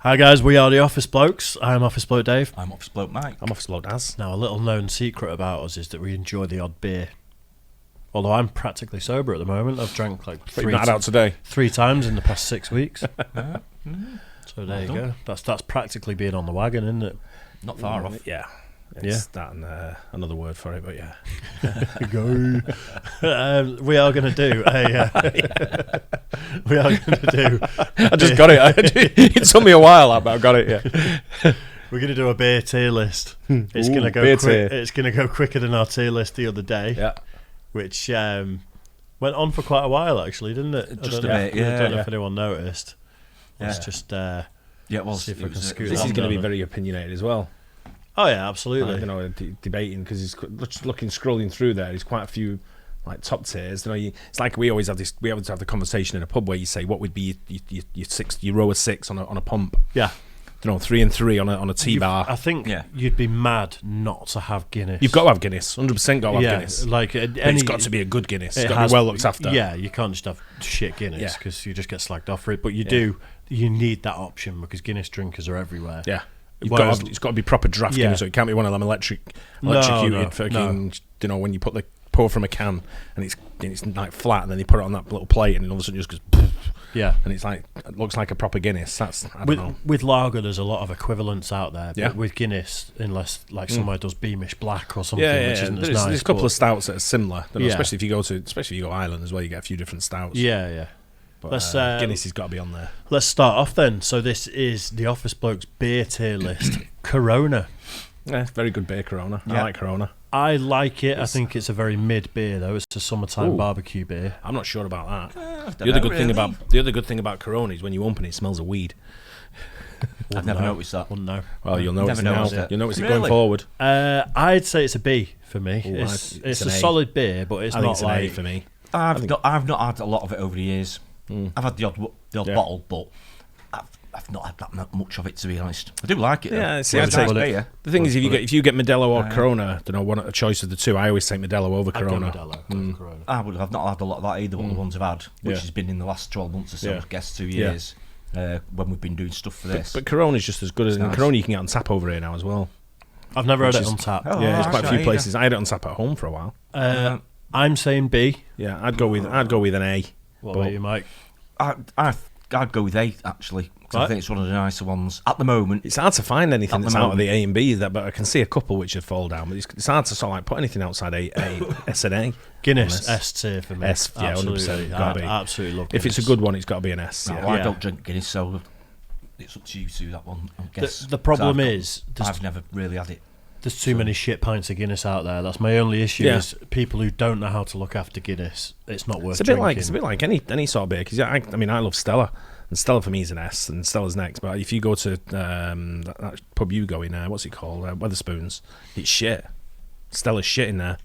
Hi guys, we are the Office Blokes. I'm Office Bloke Dave. I'm Office Bloke Mike. I'm Office Bloke Daz. Now, a little known secret about us is that we enjoy the odd beer. Although I'm practically sober at the moment. I've drank like three times in the past 6 weeks. So there you go. That's practically being on the wagon, isn't it? Not far off. Yeah. It's that and another word for it, but yeah. Go. We are going to do a... we are going to do... I just got it. It took me a while, but I got it, yeah. We're going to do a beer tier list. It's going to go It's going to go quicker than our tier list the other day. Yeah. Which went on for quite a while, actually, didn't it? Just a bit, I don't know if anyone noticed. Let's just... yeah, it was. See if we can scoot This on is going to be down. very opinionated as well. Oh yeah, absolutely. Debating because he's scrolling through there. There's quite a few like top tiers. It's like we always have this. We always have the conversation in a pub where you say, "What would be your row of six on a pump?" Yeah. 3 and 3 on a T-bar. I think you'd be mad not to have Guinness. You've got to have Guinness. 100% got to have Guinness. It's got to be a good Guinness. It's got to be well looked after. Yeah, you can't just have shit Guinness because you just get slagged off for it. But you need that option because Guinness drinkers are everywhere. Yeah. It's got to be proper draft Guinness, so it can't be one of them electrocuted when you put the pour from a can and it's like flat and then you put it on that little plate and all of a sudden it just goes and it looks like a proper Guinness. I don't know. With lager there's a lot of equivalents out there, but yeah. with Guinness, unless like somewhere does Beamish Black or something, which isn't as nice. There's a couple of stouts that are similar, especially if you go Ireland as well, you get a few different stouts. Yeah. But Guinness has got to be on there. Let's start off then. So this is the Office Blokes beer tier list. Corona. Yeah, very good beer, Corona. I like Corona. I like it. I think it's a very mid beer though. It's a summertime barbecue beer. I'm not sure about that. The other good thing about Corona is when you open it, it smells of weed. I've never noticed that. Wouldn't know. Well, you'll notice it now. You'll notice it going forward. I'd say it's a B for me. Ooh, it's a solid beer, but it's not like an A for me. I've not had a lot of it over the years. I've had the odd bottle, but I've not had that much of it, to be honest. I do like it. Yeah, see, I'd say the thing is, if you get Modelo or Corona, a choice of the two. I always take Modelo over Corona. Corona. I've not had a lot of that either. What the ones I've had, which has been in the last 12 months or so, I guess 2 years, when we've been doing stuff for this. But Corona's just as good as Corona. You can get on tap over here now as well. I've never had it on tap. There's quite a few places. I had it on tap at home for a while. I'm saying B. Yeah, I'd go with an A. What about you, Mike? I'd go with A actually. I think it's one of the nicer ones at the moment. It's hard to find anything that's out of the A and B, but I can see a couple which would fall down. But it's hard to sort of like put anything outside S and A. Guinness S tier for me. S, yeah, 100%. I absolutely love Guinness. If it's a good one, it's got to be an S. No, I don't drink Guinness, so it's up to you to that one. I guess the problem is I've never really had it. There's too many shit pints of Guinness out there. That's my only issue. Is people who don't know how to look after Guinness. It's not worth. It's a bit like any sort of beer. Because I love Stella, and Stella for me is an S, and Stella's next. But if you go to that pub you go in, what's it called, Wetherspoons, it's shit. Stella's shit in there.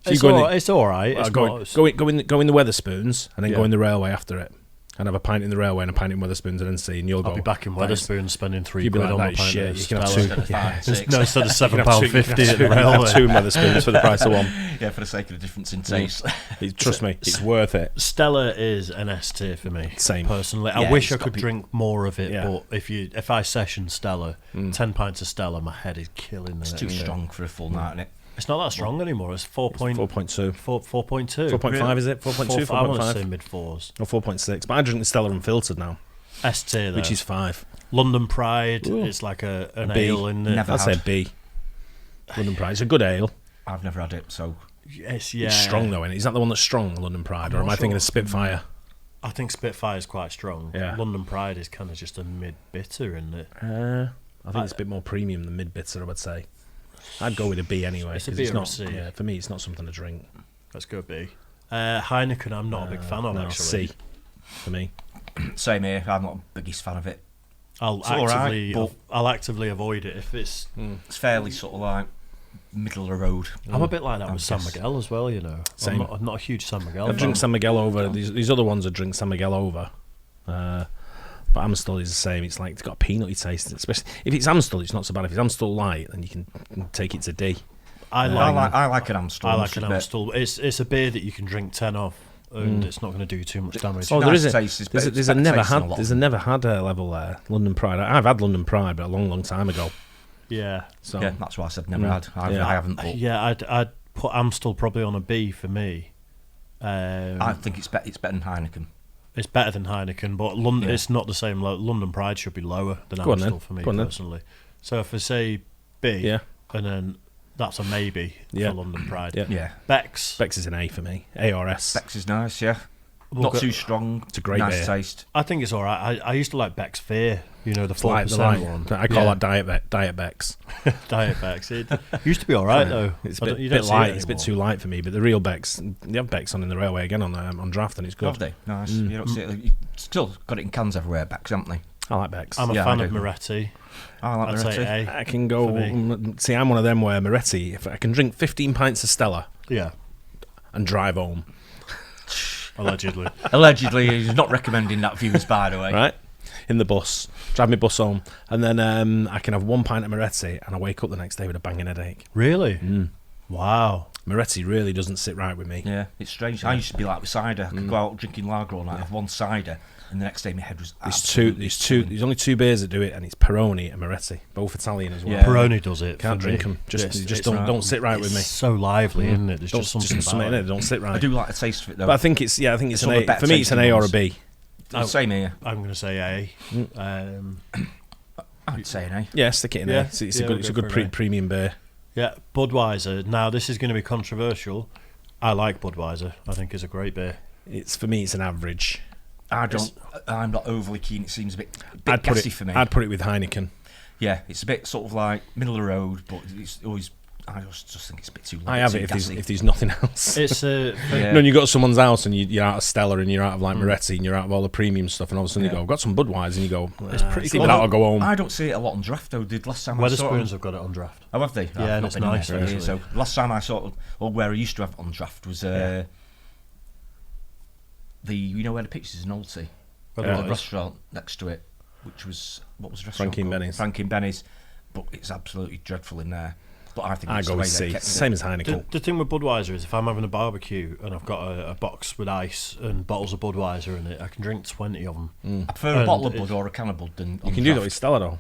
It's all right. Go in the Wetherspoons, and then go in the Railway after it. And have a pint in the Railway and a pint in Wetherspoons and then see, and you'll be back in Wetherspoons spending £3 like, on that a pint shit. of You can have two. Instead of £7.50 at the Railway. Two Wetherspoons for the price of one. Yeah, for the sake of the difference in taste. Trust me, it's worth it. Stella is an S tier for me. Same. Personally. I wish I could drink more of it, but if I session Stella, 10 pints of Stella, my head is killing it. It's too strong for a full night, isn't it? It's not that strong anymore. It's 4.2. 4.2. 4.2. 4.5 is it? 4.2, 4.5? I want to say mid-4s. Or 4.6. But I drink the Stella Unfiltered now. S tier though. Which is 5. London Pride. It's like an ale in it. I'd say B. London Pride. It's a good ale. I've never had it, so... It's strong though, isn't it? Is that the one that's strong, London Pride? Or am I thinking of Spitfire? I think Spitfire is quite strong. Yeah. London Pride is kind of just a mid-bitter, isn't it? I think it's a bit more premium than mid-bitter, I would say. I'd go with a B anyway. It's a B or a C. Yeah, for me, it's not something to drink. Let's go B. Heineken, I'm not a big fan of, actually. C for me. Same here. I'm not the biggest fan of it. I'll actively avoid it if it's... It's fairly sort of like middle of the road. I'm a bit like that with San Miguel as well, you know. Same. I'm not a huge San Miguel fan. I drink San Miguel over. These other ones I drink San Miguel over. But Amstel is the same. It's like it's got a peanutty taste. Especially if it's Amstel, it's not so bad. If it's Amstel light, then you can take it to D. I like an Amstel. I like an Amstel. It's a beer that you can drink 10 of. and it's not going to do too much damage. Oh, Nice there's a never had level there. London Pride. I've had London Pride, but a long time ago. Yeah. So yeah, that's why I said never had. I haven't. But I'd put Amstel probably on a B for me. I think it's better than Heineken. It's better than Heineken, but London. It's not the same. London Pride should be lower than Amstel for me personally. So if I say B, and then that's a maybe for London Pride. Yeah. Beck's is an A for me. A or S. Beck's is nice, yeah. Not too strong. It's a great nice beer. taste. I think it's all right. I used to like Beck's Fear. You know, the 4% one. I call that Diet Beck's. Diet Beck's. It used to be all right though. It's a bit light. It's a bit too light for me. But the real Beck's, they have Beck's on in the railway again on draft, and it's good. Have they? Nice. You don't see it. You still got it in cans everywhere. Beck's, haven't they? I like Beck's. I'm a fan of Moretti. I like Moretti. Say A. I can go. See, I'm one of them where Moretti. If I can drink 15 pints of Stella, and drive home. Allegedly. Allegedly, he's not recommending that viewers, by the way. Right? In the bus. Drive my bus home. And then I can have 1 pint of Moretti and I wake up the next day with a banging headache. Really? Wow. Moretti really doesn't sit right with me. Yeah, it's strange. I used to be like with cider. I could go out drinking lager all night, have one cider, and the next day my head was There's only 2 beers that do it, and it's Peroni and Moretti, both Italian as well. Yeah. Peroni does it. Can't drink them. Just don't sit right with me. It's so lively, isn't it? There's just something about it. Don't sit right. I do like the taste of it though. But I think it's an A. For me, it's an A or a B. Same here. I'm going to say A. I'd say an A. Yeah, stick it in there. It's a good premium beer. Yeah, Budweiser. Now this is going to be controversial. I like Budweiser. I think it's a great beer. For me, it's an average. I'm not overly keen. It seems a bit gassy for me. I'd put it with Heineken. Yeah, it's a bit sort of like middle of the road, but it's always. I just think it's a bit too. I have it if there's nothing else. It's you got someone's house and you're out of Stella and you're out of like Moretti and you're out of all the premium stuff, and all of a sudden you go, I've got some Budweiser, and you go, it's pretty cool. I'll go home. I don't see it a lot on draft though. Did last time Wetherspoons have got it on draft. Oh, have they? Yeah, and it's nice. So last time I saw it, or where I used to have it on draft was where the pictures in Alty, the restaurant next to it, which was what was the restaurant? Frankie and Benny's, but it's absolutely dreadful in there. But I think it's go with C. Same as Heineken. The thing with Budweiser is if I'm having a barbecue and I've got a box with ice and bottles of Budweiser in it, I can drink 20 of them. I prefer a bottle of Bud or a can of Bud than you can do that with Stella though.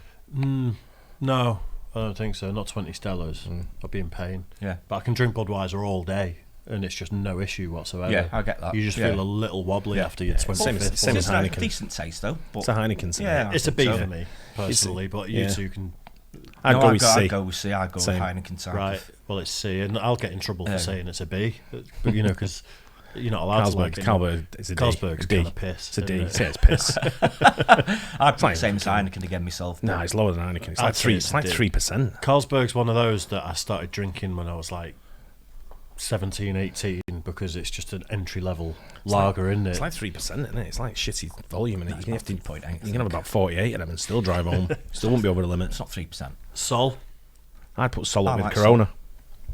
No, I don't think so. Not 20 Stellas. I'll be in pain. Yeah, but I can drink Budweiser all day, and it's just no issue whatsoever. Yeah, I get that. You just feel a little wobbly after your 25th. Same as Heineken. Decent taste though. But it's a Heineken. Yeah, it's a B for me personally, but you two can. I'd go with C. I'd go with Heineken type. Right. Well, it's C, and I'll get in trouble for saying it's a B, but because you're not allowed to like it. Carlsberg is a D. Carlsberg's kind of piss. It's a D. Say it's piss. I'd put the same as Heineken again myself. No, it's lower than Heineken. It's like 3. It's like 3%. Carlsberg's one of those that I started drinking when I was like 17, 18 because it's just an entry level lager, isn't it? It's like 3%, isn't it? It's like shitty volume in it. You can have about 48 of them and still drive home. Still won't be over the limit. It's not 3%. Sol. I'd put Sol up with Corona.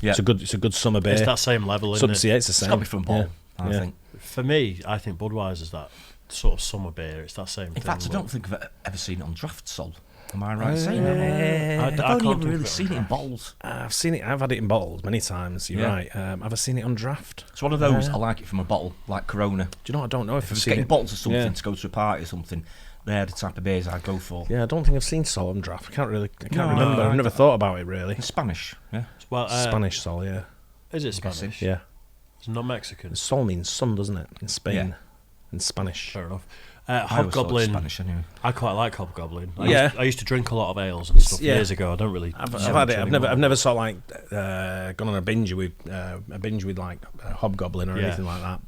Yeah. It's a good summer beer. It's that same level, isn't it? Yeah, it's the same. It's got to be from bottle, I think. For me, I think Budweiser's that sort of summer beer. It's that same thing. In fact, I don't think I've ever seen it on draft, Sol. Am I right saying that? I've only ever really seen it in bottles. I've seen it. I've had it in bottles many times. You're right. Have I seen it on draft? It's one of those. I like it from a bottle, like Corona. Do you know? I don't know if I've seen getting it. bottles of something to go to a party or something. They're the type of beers I go for. Yeah, I don't think I've seen Sol on draft. I can't remember. I've never thought about it really. It's Spanish. Yeah. Well, Spanish Sol. Yeah. Is it Spanish? Yeah. It's not Mexican. Sol means sun, doesn't it? In Spain. Yeah. In Spanish. Fair enough. Hobgoblin. Spanish, anyway. I quite like Hobgoblin. I I used to drink a lot of ales and stuff years ago. I don't really. I've had it. I've never sort of like gone on a binge with like Hobgoblin or anything like that.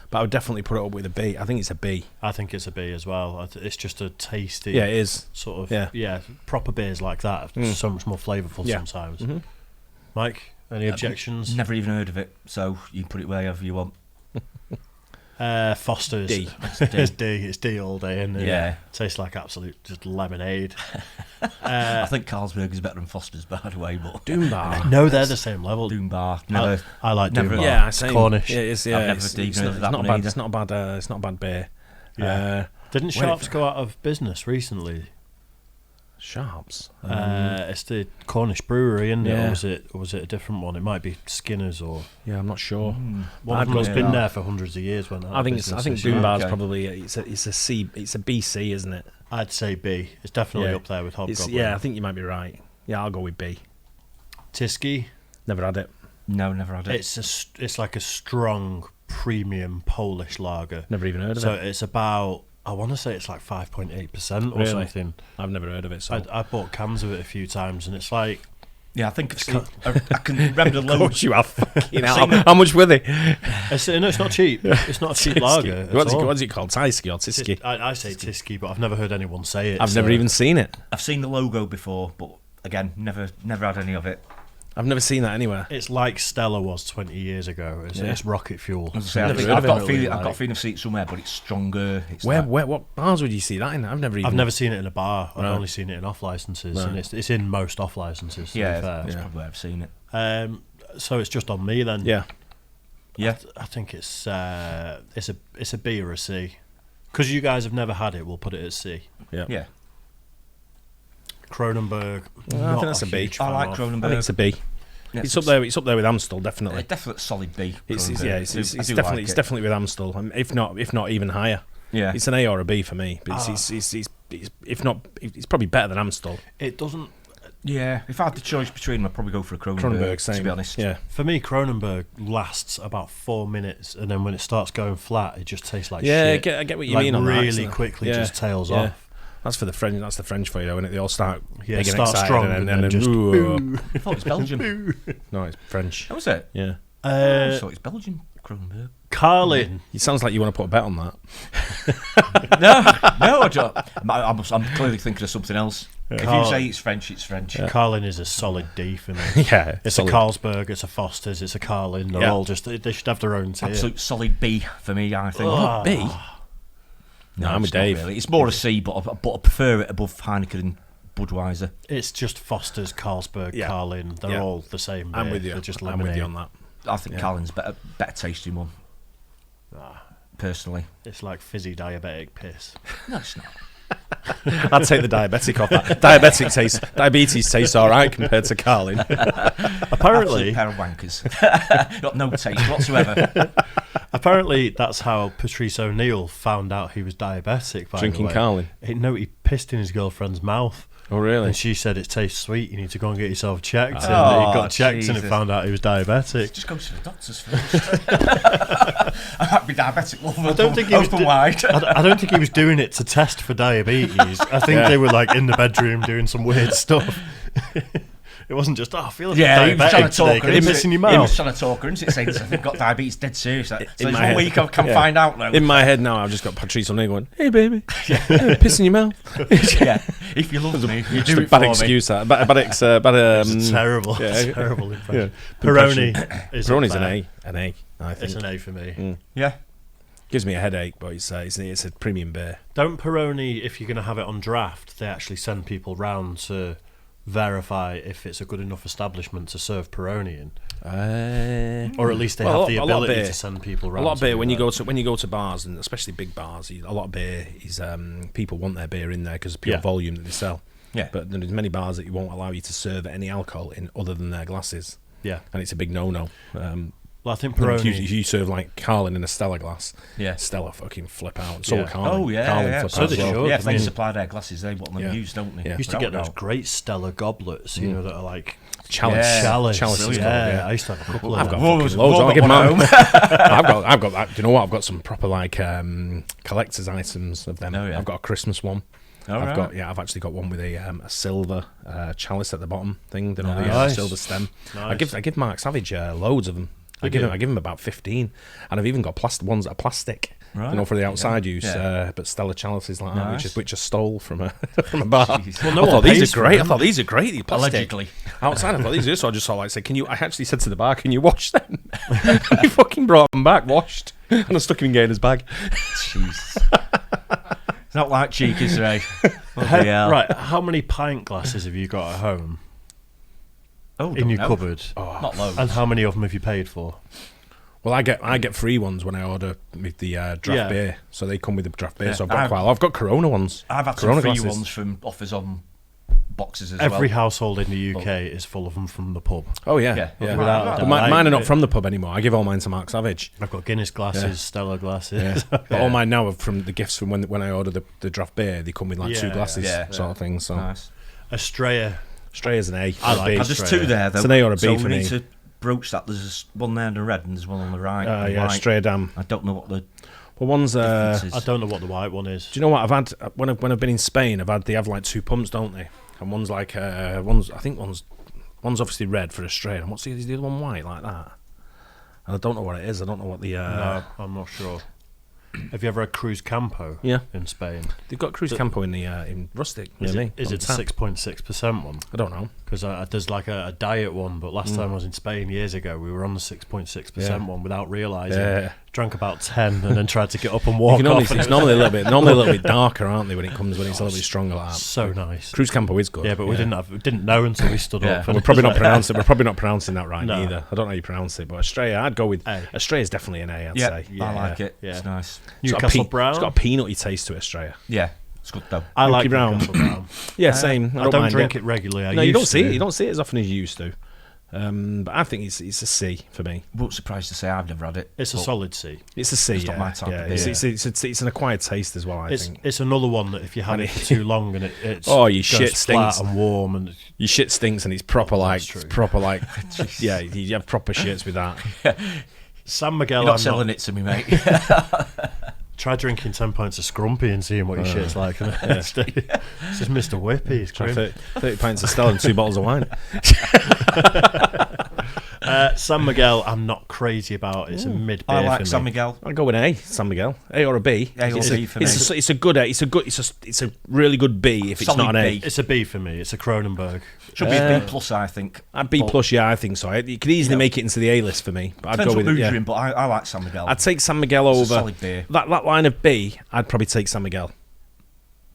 But I would definitely put it up with a B. I think it's a B. I think it's a B as well. It's just a tasty. Yeah, it is sort of. Proper beers like that are so much more flavourful sometimes. Mm-hmm. Mike, any objections? Never even heard of it, so you can put it wherever you want. Foster's D. It's D. It's D all day, isn't it? Yeah. Tastes like absolute just lemonade. I think Carlsberg is better than Foster's, by the way. But Doombar. No, they're the same level. Doombar. Never. I like Doombar. Yeah, it's Cornish. Yeah, it's not bad. Either. It's not a bad. It's not a bad beer. Yeah. Didn't Sharps go out of business recently? Sharps. It's the Cornish brewery, isn't it? Or was it a different one? It might be Skinner's or... Yeah, I'm not sure. One of them's been there for hundreds of years. I think Boom Bar's probably... It's a C. It's a BC, isn't it? I'd say B. It's definitely up there with Hobgoblin. Yeah, I think you might be right. Yeah, I'll go with B. Tyskie? Never had it. No, never had it. It's like a strong premium Polish lager. Never even heard of it. So it's about... I want to say it's like 5.8% or something. I've never heard of it. So I bought cans of it a few times, and it's like... Yeah, I think I can remember the logo. Of course you have. How much were they? It's not cheap. It's not a cheap lager. What's it called? Tyskie or Tyskie? I say Tyskie, but I've never heard anyone say it. I've never even seen it. I've seen the logo before, but again, never had any of it. I've never seen that anywhere. It's like Stella was 20 years ago. It's rocket fuel. I've got a feeling I've seen it somewhere, but it's stronger. What bars would you see that in? I've never seen it in a bar. I've only seen it in off licenses, and it's in most off licenses. Yeah, that's probably where I've seen it. So it's just on me then. Yeah. I think it's a B or a C. Because you guys have never had it, we'll put it at C. Yeah. Kronenberg. I think that's a B. I like Kronenberg. I think it's a B. Yeah, it's up there. It's up there with Amstel, definitely. Definitely solid B. It's definitely with Amstel. If not even higher. Yeah, it's an A or a B for me. But it's probably better than Amstel. It doesn't. Yeah, if I had the choice between them, I'd probably go for a Kronenberg. Same. To be honest, yeah. For me, Kronenberg lasts about 4 minutes, and then when it starts going flat, it just tastes like shit. Yeah, I get what you mean on that. Really quickly, just tails off. That's for the French. That's the French for you, though, and they all start big and start excited, strong, and then just. I thought it was Belgium. No, it's French. That was it. Yeah. I thought it's Belgian Kronenberg. Carlin. It sounds like you want to put a bet on that. No, I don't. I'm clearly thinking of something else. If you say it's French, it's French. Yeah. Carlin is a solid D for me. Yeah, it's solid. A Carlsberg, it's a Foster's, it's a Carlin. They're all just. They should have their own tier. Absolute solid B for me, I think. B. No, I'm with Dave. Really. It's more a C, but I prefer it above Heineken and Budweiser. It's just Foster's, Carlsberg, Carlin. They're all the same. I'm with you. They're just I'm with you on that. I think Carlin's better tasting one. Personally, it's like fizzy diabetic piss. No, it's not. I'd take the diabetic off that. Diabetes tastes all right compared to Carlin. Apparently, absolute pair of wankers. Got no taste whatsoever. Apparently, that's how Patrice O'Neill found out he was diabetic. By drinking Carlin. No, he pissed in his girlfriend's mouth. Oh, really? And she said it tastes sweet. You need to go and get yourself checked. And he got checked and it found out he was diabetic. Just go to the doctors first. I might be diabetic. I don't think he was wide. I don't think he was doing it to test for diabetes. I think they were like in the bedroom doing some weird stuff. It wasn't just, I feel like he was trying to talk her into it. He was trying to talk her into it, saying, I've got diabetes, dead serious. So there's 1 week I can find out now. In my head now, I've just got Patrice O'Neill going, hey, baby, piss in your mouth. If you love me, you do it bad for excuse, me. It's terrible. Terrible impression. Peroni's an A, I think. It's an A for me. Yeah. Gives me a headache, but it's a premium beer. Don't Peroni, if you're going to have it on draft, they actually send people round to verify if it's a good enough establishment to serve Peroni in, or at least they have the ability to send people around. A lot of beer when you go to bars, and especially big bars, a lot of beer is people want their beer in there because of pure volume that they sell. Yeah, but there's many bars that you won't allow you to serve any alcohol in other than their glasses. Yeah, and it's a big no-no. Well, I think Peroni. If you serve like Carlin in a Stella glass, Stella fucking flip out. So Carlin. Oh yeah. So they should. Yeah, if they supply their glasses, they want them used, don't they? Yeah. Used to get those great Stella goblets, you know, that are like chalice. I used to have a couple of them. I've got loads. I'll give them home. I've got that. Do you know what? I've got some proper like collector's items of them. Oh, yeah. I've got a Christmas one. I've actually got one with a silver chalice at the bottom thing. The silver stem. Nice. I give Mark Savage loads of them. I give him about 15, and I've even got ones that are plastic, for the outside use. But Stella chalices like that, which I stole from a bar. Well, I thought these are great. These plastic. Allegedly. Outside, I thought these are. So I just saw like say, can you? I actually said to the bar, can you wash them? He fucking brought them back, washed, and I stuck him in Gainer's bag. Jesus. It's not like cheeky, Ray. Right, how many pint glasses have you got at home? In your cupboard? Not loads. And how many of them have you paid for? Well, I get free ones when I order with the draft beer, so they come with the draft beer. So I've got I've got Corona ones. I've had some free ones from offers on boxes as Every household in the UK is full of them from the pub. Oh yeah. But mine are not from the pub anymore. I give all mine to Mark Savage. I've got Guinness glasses, Stella glasses. But all mine now are from the gifts from when I order the draft beer. They come with like 2 glasses, sort of thing. So nice. Astrea's an A. I like There's 2 there though. It's an A or a B so for we me. need to broach that. There's one there in the red and there's one on the right. Astrea Dam. I don't know what the one's. I don't know what the white one is. Do you know what I've had when I've been in Spain? They have like 2 pumps, don't they? And one's like one's obviously red for Astrea, and is the other one white like that? And I don't know what it is. I don't know what the. No, I'm not sure. Have you ever had Cruz Campo? In Spain. They've got Cruz Campo in Rustic. Is it the 6.6% one? I don't know. Because there's like a diet one, but last time I was in Spain years ago, we were on the 6.6% one without realising. Yeah. Drank about 10 and then tried to get up and walk off. It's normally a little bit darker, aren't they? When it's a little bit stronger like that. So nice. Cruz Campo is good. Yeah, but we didn't know until we stood up. And we're probably not pronouncing that right either. I don't know how you pronounce it, but Astrea, I'd go with Astrea is definitely an A. I'd say. I like it. Yeah. It's nice. Newcastle Brown. It's got a peanutty taste to Astrea. Yeah. It's good though. I like Newcastle Brown. Yeah, same. I don't drink it regularly. You don't see it. You don't see it as often as you used to. But I think it's a C for me. I won't surprise to say I've never had it. It's a solid C. It's a C. It's not my type of beer. It's an acquired taste as well. I think it's another one that if you have it for too long and it's your shit stinks and warm and your shit stinks and it's proper you have proper shits with that. San Miguel. You're not selling it to me, mate. Try drinking 10 pints of Scrumpy and seeing what your shit's like. It's just Mr. Whippy. He's 30 pints of Stella and 2 bottles of wine. San Miguel, I'm not crazy about. It's a mid beer. I like San Miguel. I'll go with A. San Miguel, A or a B. A or B for me. It's a good A. It's a really good B. If it's solid not an A, B. It's a B for me. It's a Kronenberg. Should be a B plus, I think. I'd B plus. Yeah, I think so. You could easily make it into the A list for me. But I'd go with it. But I like San Miguel. I'd take San Miguel over. It's a solid beer. That line of B, I'd probably take San Miguel.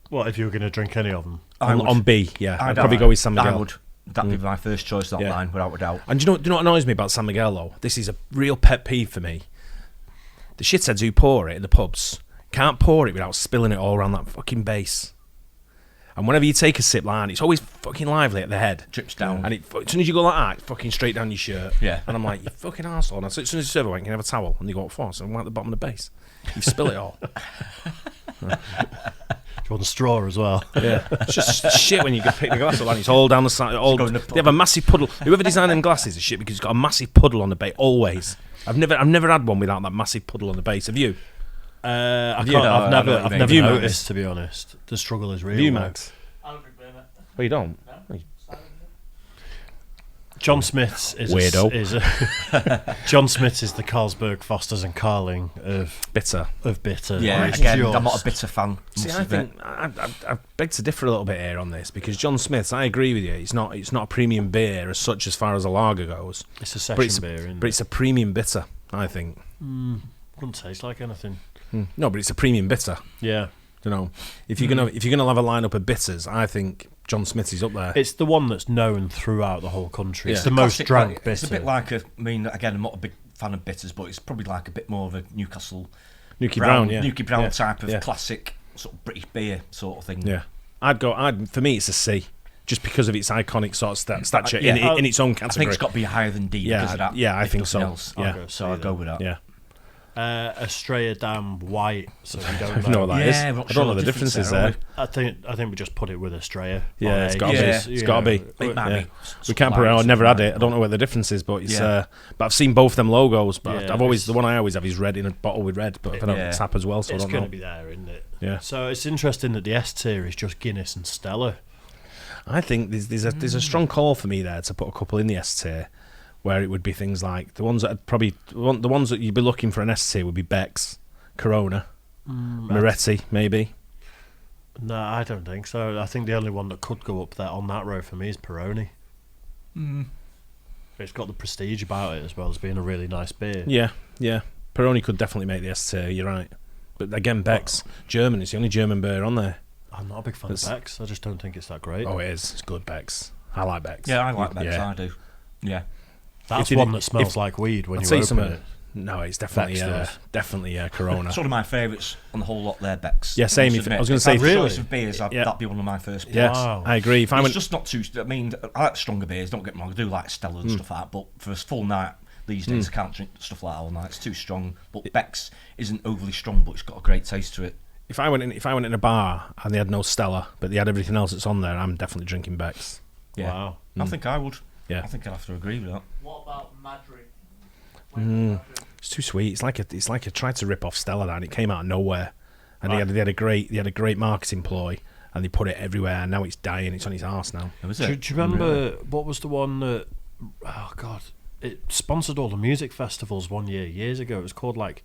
What if you were going to drink any of them? On B, yeah. I'd probably go with San Miguel. I would. That'd be my first choice, that line, without a doubt. And do you know what annoys me about San Miguel, though? This is a real pet peeve for me. The shitheads who pour it in the pubs can't pour it without spilling it all around that fucking base. And whenever you take a sip line, it's always fucking lively at the head. Drips down. And as soon as you go like that, it's fucking straight down your shirt. Yeah. And I'm like, you fucking arsehole. And as soon as you serve it, you can have a towel. And you go, what for? So I'm at the bottom of the base. You spill it all. Do you want a straw as well? Yeah. It's just shit when you pick the glass up and it's all down the side. They have a massive puddle. Whoever designed them glasses is shit because it's got a massive puddle on the base, always. I've never had one without that massive puddle on the base. Have you? I've never noticed, to be honest. The struggle is real. Have you, Max? I don't drink beer, mate. Oh, you don't? No. John Smith's is weirdo. John Smith's is the Carlsberg, Fosters and Carling of bitter. Yeah, again, I'm not a bitter fan. See, I think I beg to differ a little bit here on this because John Smith's, I agree with you. It's not a premium beer as such as far as a lager goes. It's a session beer, but it's a premium bitter. I think. Wouldn't taste like anything. No, but it's a premium bitter. Yeah. You know, if you're gonna have a lineup of bitters, I think John Smith's is up there. It's the one that's known throughout the whole country. Yeah. It's the most drank bitter. It's a bit like again, I'm not a big fan of bitters, but it's probably like a bit more of a Newcastle Brown type of classic sort of British beer sort of thing. Yeah, for me it's a C. Just because of its iconic sort of stature in its own category. I think it's got to be higher than D because of that. Yeah, I think so. Else. Yeah. So I'll go with that. Yeah. Astrea Dam White, so we don't know what that is. I don't know the differences there. I think we just put it with Astrea. Yeah, it's got to be. It's got to be. It might be. We can't put it. I've never had it. I don't know what the difference is, but it's. But I've seen both them logos. But the one I always have is red in a bottle with red, but I don't tap as well. So it's I don't going know. to be there, isn't it? Yeah. So it's interesting that the S tier is just Guinness and Stella. I think there's a strong call for me there to put a couple in the S tier. Where it would be things like the ones that you'd be looking for an S tier would be Beck's, Corona, Moretti, maybe. No, I don't think so. I think the only one that could go up there on that row for me is Peroni. It's got the prestige about it as well as being a really nice beer. Yeah. Peroni could definitely make the S tier. You're right, but again, Beck's German. It's the only German beer on there. I'm not a big fan of Beck's. I just don't think it's that great. Oh, it is. It's good, Beck's. I like Beck's. Yeah, I like Beck's. I do. Yeah. That's one that smells like weed when you open it. No, it's definitely Corona. It's one of my favourites on the whole lot there, Beck's. Yeah, same. I was going to say, really? Choice of beers, that'd be one of my first picks. Yes, wow. I agree. It's just not too... I mean, I like stronger beers, don't get me wrong. I do like Stella and stuff like that, but for a full night these days, I can't drink stuff like that all night. It's too strong. But Beck's isn't overly strong, but it's got a great taste to it. If I went in a bar and they had no Stella, but they had everything else that's on there, I'm definitely drinking Beck's. Yeah. Wow. I think I would. Yeah. I think I'd have to agree with that. What about Madrid? It's too sweet. It's like a tried to rip off Stella, and it came out of nowhere. And they had a great marketing ploy, and they put it everywhere. And now it's dying. It's on its arse now. Do you remember what was the one that? Oh God, it sponsored all the music festivals one years ago. It was called I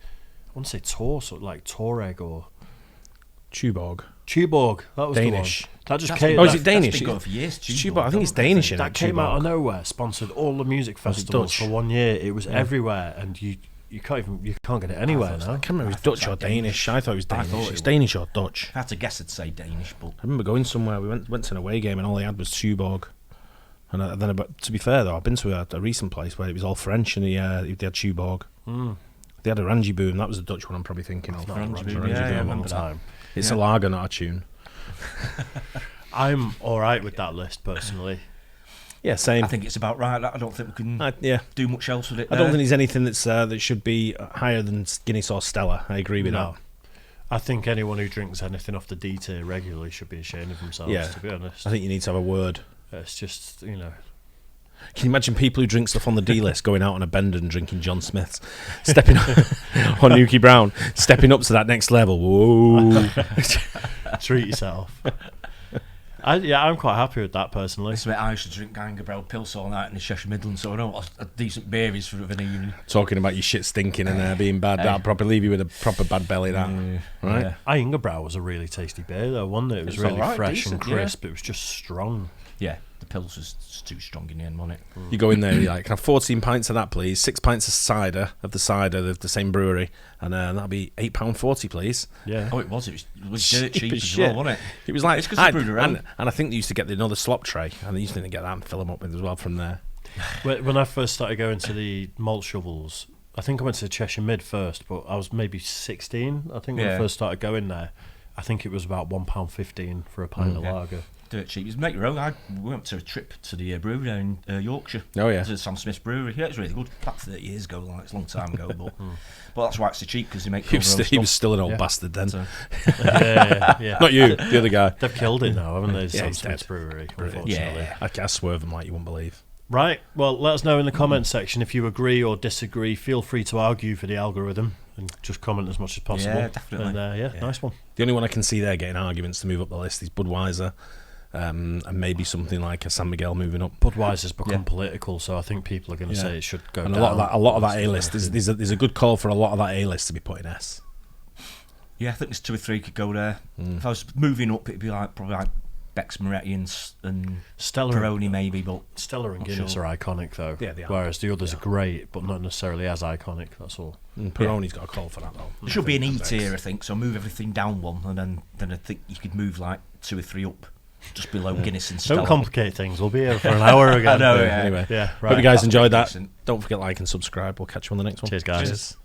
want to say Toreg or Tuborg. That was Danish. The one. That just came. Oh, is it Danish? That's been going for years. Tuborg. I think it's Danish. That came out of nowhere. Sponsored all the music festivals for 1 year. It was everywhere, and you can't get it anywhere now. I can't remember if it was Dutch or Danish. I thought it was Danish. It's Danish or Dutch. If I had to guess, I'd say Danish. But I remember going somewhere. We went to an away game, and all they had was Tuborg. And then, to be fair though, I've been to a recent place where it was all French, and they had Tuborg. They had a Rangy Boom. That was the Dutch one I'm probably thinking of. Rangy Boom, I remember that. It's a lager, not a tune. I'm all right with that list personally. Yeah, same. I think it's about right. I don't think we can do much else with it. I don't think there's anything that should be higher than Guinness or Stella. I agree with that. I think anyone who drinks anything off the D tier regularly should be ashamed of themselves, to be honest. I think you need to have a word. It's just, Can you imagine people who drink stuff on the D list going out on a bender and drinking John Smith's, stepping up, or Nuki Brown, stepping up to that next level? Whoa! Treat yourself. I'm quite happy with that personally. This I used to drink Gangabrel Pils all night in the Cheshire Midlands, so I know what a decent beer is for an evening. Talking about your shit stinking and being bad, that'll probably leave you with a proper bad belly. That right? Ingerbrow was a really tasty beer though, wasn't it? It was really fresh and crisp. It was just strong. Yeah, the Pils was too strong in the end, wasn't it? You go in there, you're like, can I have 14 pints of that, please? 6 pints of cider, the same brewery, and that'll be £8.40, please. Yeah. Oh, it was dirt cheap as well, wasn't it? It was like, it's because brewed around. And I think they used to get another slop tray, and they used to get that and fill them up with as well from there. When I first started going to the malt shovels, I think I went to Cheshire Mid first, but I was maybe 16. I think when I first started going there, I think it was about £1.15 for a pint of lager. Dirt cheap. You make your own. We went to a trip to the brewery down in Yorkshire. Oh yeah, to Sam Smith's brewery. Yeah, it was really good. About 30 years ago, it's a long time ago, but that's why it's so cheap because they make. He was still an old bastard then. So. yeah. Not you, the other guy. They've killed it now, haven't they? Sam Smith's brewery. Unfortunately, I swerve them like you won't believe. Right. Well, let us know in the comments section if you agree or disagree. Feel free to argue for the algorithm and just comment as much as possible. Yeah, definitely. And nice one. The only one I can see there getting arguments to move up the list is Budweiser. And maybe something like a San Miguel moving up. Budweiser's become political, so I think people are going to say it should go and down. A lot of that A-list, there's a good call for a lot of that A-list to be put in S. Yeah, I think there's 2 or 3 could go there. If I was moving up, it'd be probably like Beck's, Moretti and Stella Peroni maybe, but Stella and Guinness are iconic though. Yeah, they are. Whereas the others are great, but not necessarily as iconic. That's all. Peroni's got a call for that though. There should be an E tier, I think. So move everything down one, and then I think you could move like 2 or 3 up. Just below Guinness and Stella. Don't complicate things. We'll be here for an hour again. I know, Anyway, right. Hope you guys enjoyed that. Don't forget like and subscribe. We'll catch you on the next one. Cheers, guys. Cheers.